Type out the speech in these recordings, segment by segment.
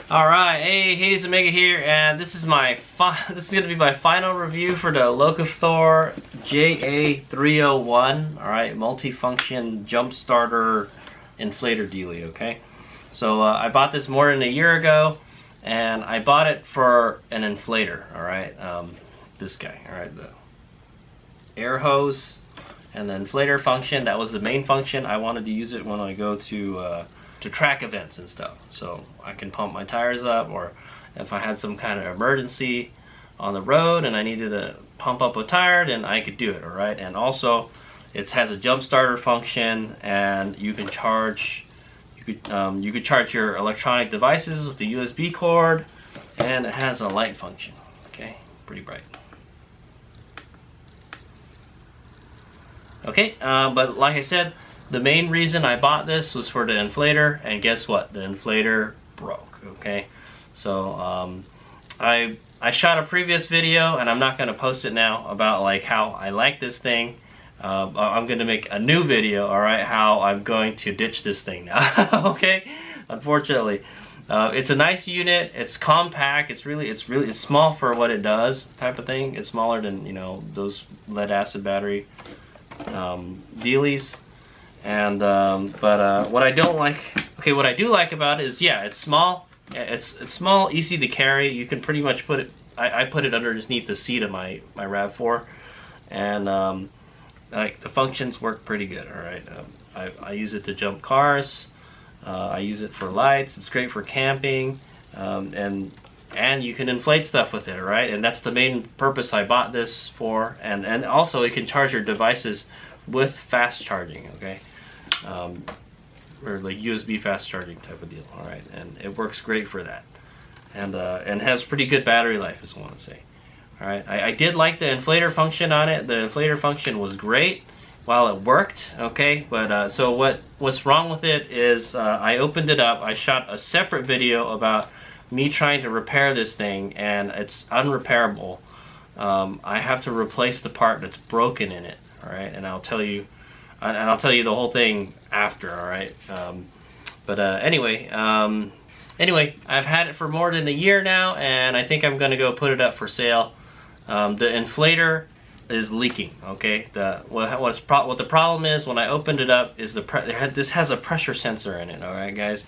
All right, hey, Hades Omega here, and this is going to be my final review for the LOKITHOR JA301. All right, multifunction jump starter inflator dealie. Okay, so I bought this more than a year ago, and I bought it for an inflator. All right, this guy. All right, the air hose and the inflator function. That was the main function. I wanted to use it when I go to track events and stuff, so I can pump my tires up, or if I had some kind of emergency on the road and I needed to pump up a tire, then I could do it. All right, and also it has a jump starter function, and you could charge your electronic devices with the USB cord, and it has a light function. Okay, pretty bright. Okay, but like I said, the main reason I bought this was for the inflator, and guess what? The inflator broke. Okay, so I shot a previous video, and I'm not going to post it now, about like how I like this thing. I'm going to make a new video, all right, how I'm going to ditch this thing now. Okay, unfortunately, it's a nice unit. It's compact. It's small for what it does, type of thing. It's smaller than, you know, those lead acid battery dealies. And what I don't like, okay, what I do like about it is, yeah, it's small. It's small, easy to carry. You can pretty much put it. I put it underneath the seat of my RAV4, and like the functions work pretty good. All right, I use it to jump cars. I use it for lights. It's great for camping, and you can inflate stuff with it. All right, and that's the main purpose I bought this for. And also it can charge your devices with fast charging. Okay. Or like USB fast charging type of deal. All right, and it works great for that, and has pretty good battery life, is what I want to say. All right, I did like the inflator function on it. The inflator function was great while it worked. Okay, but so what's wrong with it is, I opened it up. I shot a separate video about me trying to repair this thing, and it's unrepairable. I have to replace the part that's broken in it. All right, and I'll tell you the whole thing after. All right, anyway, I've had it for more than a year now, and I think I'm gonna go put it up for sale. The inflator is leaking. Okay, what the problem is, when I opened it up, is this has a pressure sensor in it. All right, guys,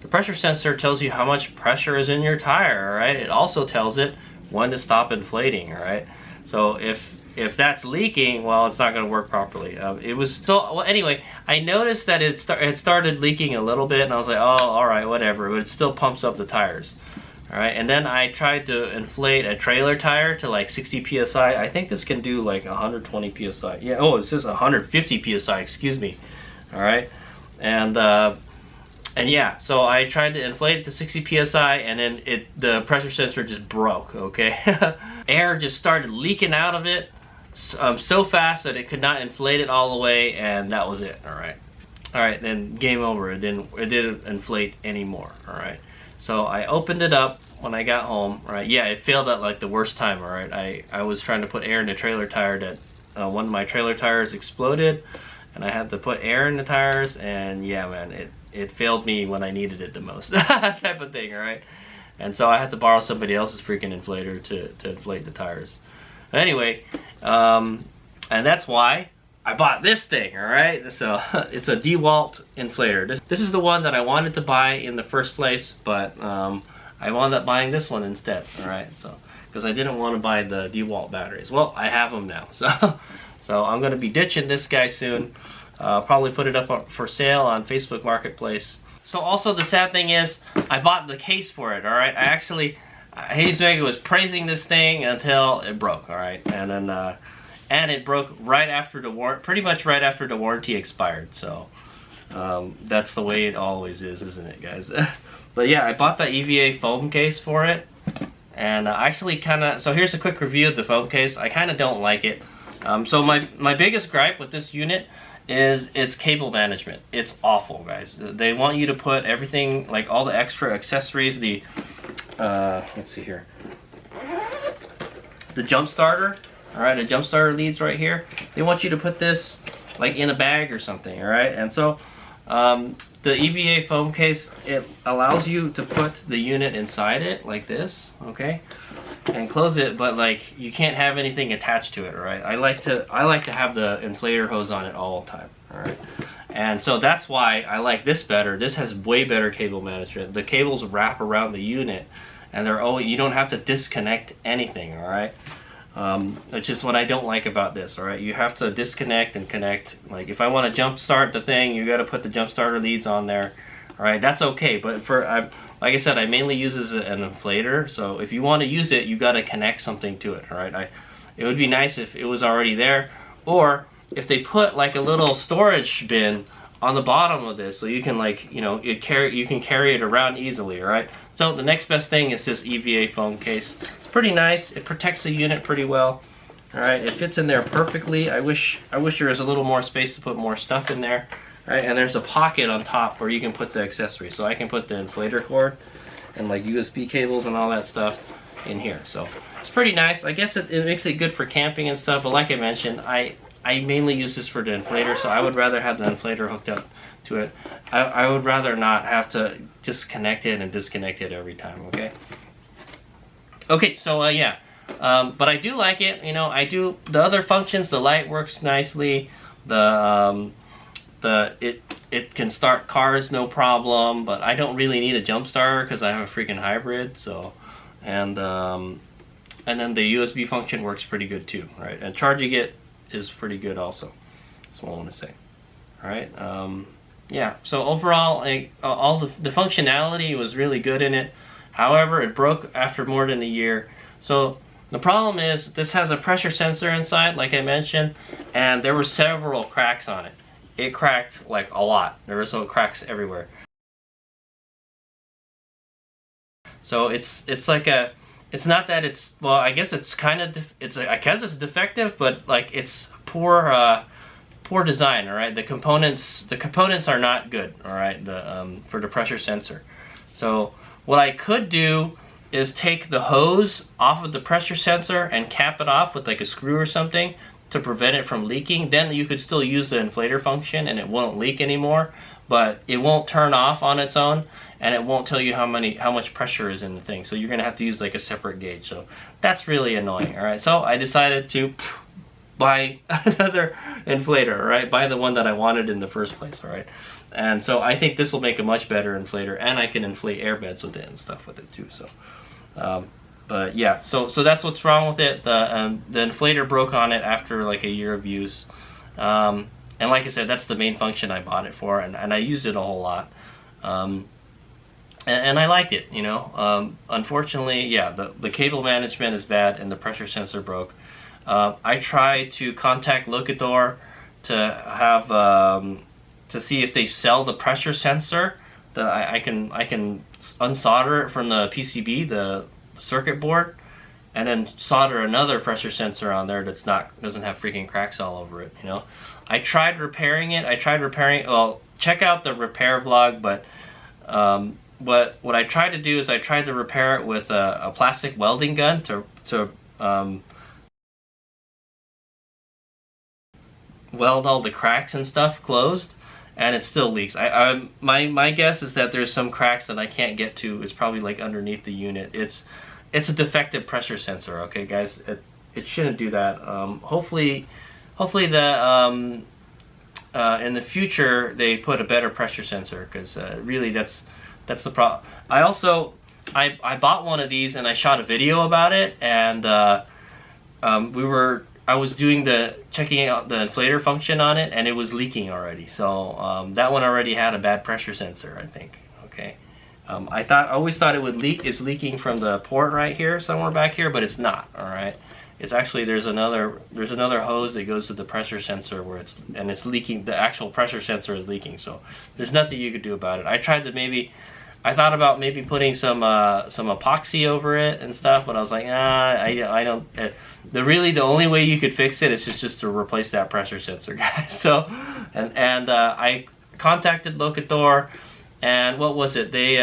the pressure sensor tells you how much pressure is in your tire. All right, it also tells it when to stop inflating. All right, so if that's leaking, well, it's not going to work properly. Well, anyway, I noticed that it started leaking a little bit, and I was like, oh, all right, whatever, but it still pumps up the tires. All right, and then I tried to inflate a trailer tire to like 60 psi. I think this can do like 120 psi. Yeah, oh, it says 150 psi, excuse me. All right, and yeah, so I tried to inflate it to 60 psi, and then the pressure sensor just broke. Okay, air just started leaking out of it so fast that it could not inflate it all the way, and that was it. All right, then game over. It didn't inflate anymore. All right, so I opened it up when I got home. All right, yeah, it failed at like the worst time. All right, I was trying to put air in the trailer tire, that one of my trailer tires exploded, and I had to put air in the tires, and yeah, man, it failed me when I needed it the most. Type of thing. All right, and so I had to borrow somebody else's freaking inflator to inflate the tires. Anyway, and that's why I bought this thing. All right, so it's a DeWalt inflator. This is the one that I wanted to buy in the first place, but I wound up buying this one instead. All right, so because I didn't want to buy the DeWalt batteries. Well, I have them now, so I'm going to be ditching this guy soon. Probably put it up for sale on Facebook Marketplace. So also the sad thing is, I bought the case for it. All right, I actually. Hades Omega was praising this thing until it broke. All right, and then and it broke right after pretty much right after the warranty expired. So that's the way it always is, isn't it, guys? But yeah, I bought the EVA foam case for it, and actually so here's a quick review of the foam case. I kind of don't like it. So my biggest gripe with this unit is its cable management. It's awful, guys. They want you to put everything, like all the extra accessories, let's see here, the jump starter. All right, the jump starter leads right here. They want you to put this like in a bag or something. All right, and so the EVA foam case, it allows you to put the unit inside it like this, okay, and close it, but like you can't have anything attached to it, all right? I like to have the inflator hose on it all the time, all right? And so that's why I like this better. This has way better cable management. The cables wrap around the unit, and they're always, you don't have to disconnect anything, all right? Which is what I don't like about this, all right? You have to disconnect and connect. Like if I want to jump start the thing, you got to put the jump starter leads on there, all right? That's okay, but for like I said, I mainly use it as an inflator. So if you want to use it, you got to connect something to it, all right? It would be nice if it was already there, or if they put like a little storage bin on the bottom of this, so you can, like, you know, you can carry it around easily, all right? So the next best thing is this EVA foam case. It's pretty nice. It protects the unit pretty well. All right, it fits in there perfectly. I wish there was a little more space to put more stuff in there. All right, and there's a pocket on top where you can put the accessories. So I can put the inflator cord and like USB cables and all that stuff in here. So it's pretty nice. I guess it makes it good for camping and stuff. But like I mentioned, I mainly use this for the inflator, so I would rather have the inflator hooked up to it. I would rather not have to just connect it and disconnect it every time, okay? Okay, so yeah, but I do like it, you know, the other functions, the light works nicely, it can start cars no problem, but I don't really need a jump starter because I have a freaking hybrid, so, and then the USB function works pretty good too, right? And charging it is pretty good also. That's what I want to say. All right. Yeah. So overall, all the functionality was really good in it. However, it broke after more than a year. So the problem is this has a pressure sensor inside, like I mentioned, and there were several cracks on it. It cracked like a lot. There were so cracks everywhere. So it's like a. It's not that it's, well, I guess it's kind of, I guess it's defective, but like it's poor design, all right? The components are not good, all right, for the pressure sensor. So what I could do is take the hose off of the pressure sensor and cap it off with like a screw or something to prevent it from leaking. Then you could still use the inflator function and it won't leak anymore, but it won't turn off on its own, and it won't tell you how much pressure is in the thing. So you're gonna have to use like a separate gauge. So that's really annoying. All right. So I decided to buy another inflator. All right. Buy the one that I wanted in the first place. All right. And so I think this will make a much better inflator, and I can inflate airbeds with it and stuff with it too. So, but yeah. So that's what's wrong with it. The inflator broke on it after like a year of use. And like I said, that's the main function I bought it for, and I used it a whole lot. And I liked it, you know. Unfortunately, yeah, the cable management is bad and the pressure sensor broke. I tried to contact LOKITHOR to have to see if they sell the pressure sensor. I can unsolder it from the PCB, the circuit board, and then solder another pressure sensor on there doesn't have freaking cracks all over it, you know. I tried repairing it. Well, check out the repair vlog, but what I tried to do is I tried to repair it with a plastic welding gun to weld all the cracks and stuff closed, and it still leaks. My guess is that there's some cracks that I can't get to. It's probably like underneath the unit. It's a defective pressure sensor. Okay, guys, it shouldn't do that. Hopefully the in the future they put a better pressure sensor, because really that's the problem. I bought one of these and I shot a video about it, and I was checking out the inflator function on it, and it was leaking already. So that one already had a bad pressure sensor, I think. Okay. I always thought it would leak. It's leaking from the port right here, somewhere back here, but it's not. All right. It's actually there's another hose that goes to the pressure sensor where it's leaking. The actual pressure sensor is leaking. So there's nothing you could do about it. I thought about maybe putting some epoxy over it and stuff, but I was like, I don't. The only way you could fix it is just to replace that pressure sensor, guys. So, and I contacted LOKITHOR, and what was it? They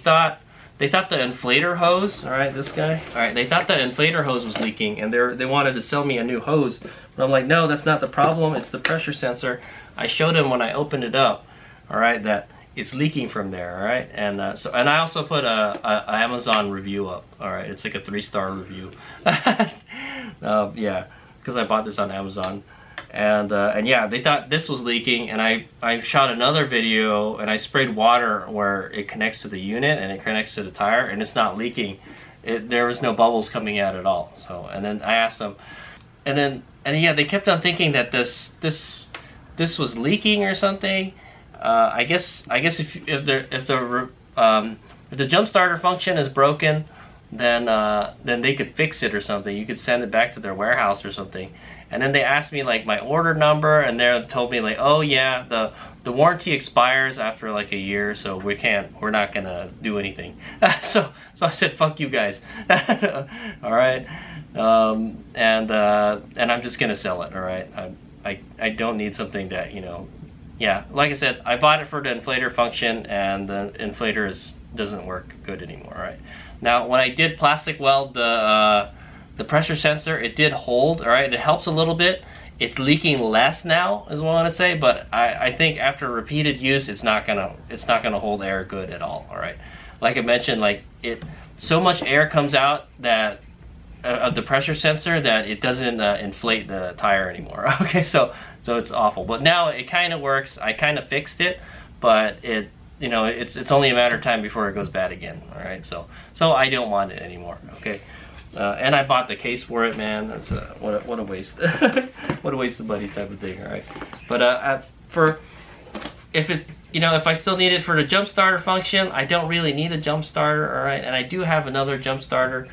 thought the inflator hose. All right, this guy. All right, they thought the inflator hose was leaking, and they wanted to sell me a new hose. But I'm like, no, that's not the problem. It's the pressure sensor. I showed him when I opened it up. all right, that it's leaking from there, all right. And and I also put a Amazon review up, all right. It's like a 3-star review. Yeah, because I bought this on Amazon. And yeah, they thought this was leaking, and I shot another video and I sprayed water where it connects to the unit and it connects to the tire, and it's not leaking. There was no bubbles coming out at all. So, and then I asked them, and yeah, they kept on thinking that this was leaking or something. I guess if the jump starter function is broken, then they could fix it or something. You could send it back to their warehouse or something. And then they asked me like my order number, and they told me like, oh yeah, the warranty expires after like a year, so we're not gonna do anything. so I said, fuck you guys. All right, and I'm just gonna sell it. All right, I don't need something that, you know, yeah, like I said, I bought it for the inflator function, and the inflator doesn't work good anymore. Right now, when I did plastic weld the pressure sensor, it did hold, all right. It helps a little bit. It's leaking less now, is what I want to say. But I think after repeated use, it's not gonna hold air good at all. All right. Like I mentioned, like so much air comes out that of the pressure sensor that it doesn't inflate the tire anymore. Okay, so it's awful. But now it kind of works. I kind of fixed it, but you know, it's only a matter of time before it goes bad again. All right. So I don't want it anymore. Okay. And I bought the case for it, man. That's what a waste. What a waste of money type of thing. All right, but if I still need it for the jump starter function, I don't really need a jump starter. All right, and I do have another jump starter.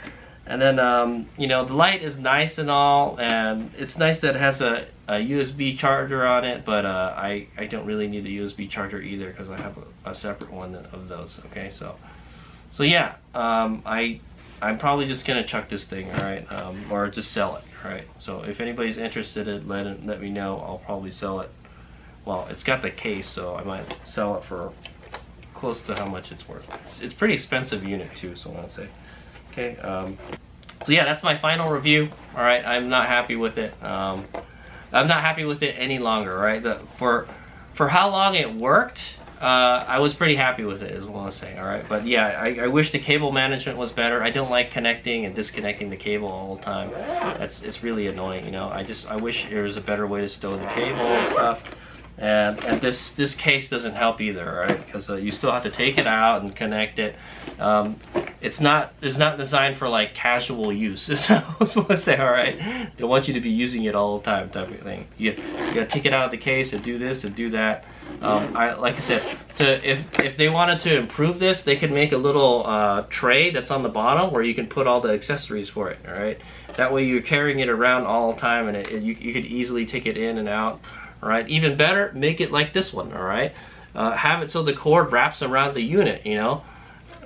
And then you know, the light is nice and all, and it's nice that it has a USB charger on it. But I don't really need a USB charger either, because I have a separate one of those. Okay, so yeah, I'm probably just gonna chuck this thing, all right, or just sell it, all right. So if anybody's interested, let me know. I'll probably sell it. Well, it's got the case, so I might sell it for close to how much it's worth. It's pretty expensive unit too, so I want to say. Okay, so yeah, that's my final review. All right, I'm not happy with it. I'm not happy with it any longer. Right, for how long it worked. I was pretty happy with it, is what I want to say. All right, but yeah, I wish the cable management was better. I don't like connecting and disconnecting the cable all the time. It's really annoying, you know. I wish there was a better way to stow the cable and stuff. And this case doesn't help either, right? Because you still have to take it out and connect it. It's not designed for like casual use. Is what I was want to say. All right, they want you to be using it all the time, type of thing. You gotta take it out of the case and do this and do that. Like I said, if they wanted to improve this, they could make a little tray that's on the bottom where you can put all the accessories for it. All right, that way you're carrying it around all the time, and you could easily take it in and out. All right, even better, make it like this one. All right, have it so the cord wraps around the unit, you know,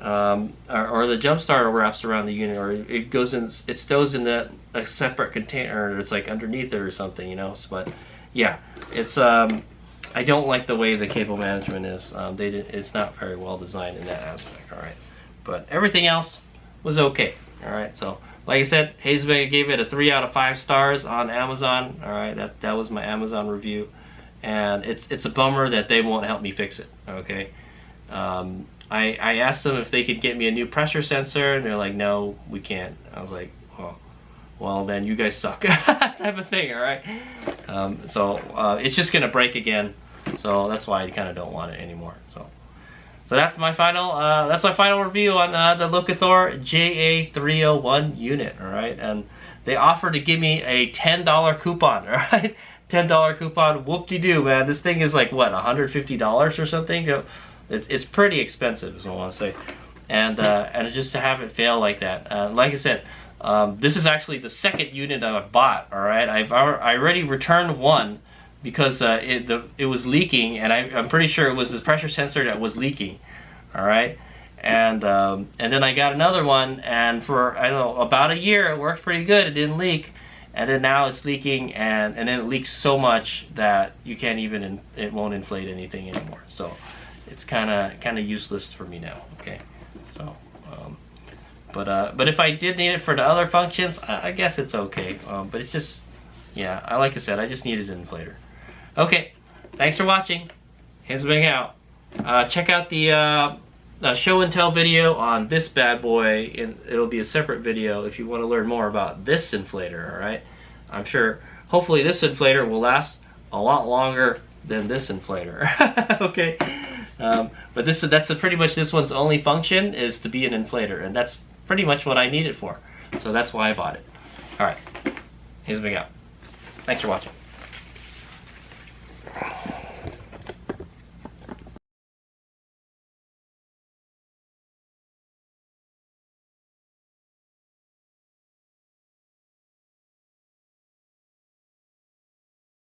or the jump starter wraps around the unit, or it goes in, it stows in a separate container. It's like underneath it or something, you know. But yeah, it's I don't like the way the cable management is. It's not very well designed in that aspect. All right, but everything else was okay. All right, so. Like I said, Hazelbag gave it a 3 out of 5 stars on Amazon. All right, that was my Amazon review, and it's a bummer that they won't help me fix it. Okay, I asked them if they could get me a new pressure sensor, and they're like, no, we can't. I was like, well then you guys suck, type of thing. All right, so it's just gonna break again, so that's why I kind of don't want it anymore. So that's my final review on the LOKITHOR JA301 unit. All right, and they offered to give me a $10 coupon. All right, $10 coupon. Whoop-de-doo, man. This thing is like what, $150 or something? It's pretty expensive, is what I want to say. And just to have it fail like that. Like I said, this is actually the second unit that I bought. All right, I already returned one, because it was leaking, and I'm pretty sure it was the pressure sensor that was leaking. All right, and then I got another one, and for I don't know, about a year it worked pretty good. It didn't leak, and then now it's leaking, and then it leaks so much that you can't even it won't inflate anything anymore. So it's kind of useless for me now. Okay, so but if I did need it for the other functions, I guess it's okay. But it's just, yeah, like I said, I just needed an inflator. Okay, thanks for watching. Hazelbag out. check out the show and tell video on this bad boy, and it'll be a separate video if you want to learn more about this inflator. All right, I'm sure, hopefully this inflator will last a lot longer than this inflator. Okay, but that's pretty much this one's only function is to be an inflator, and that's pretty much what I need it for. So that's why I bought it. All right, here's a big out. Thanks for watching.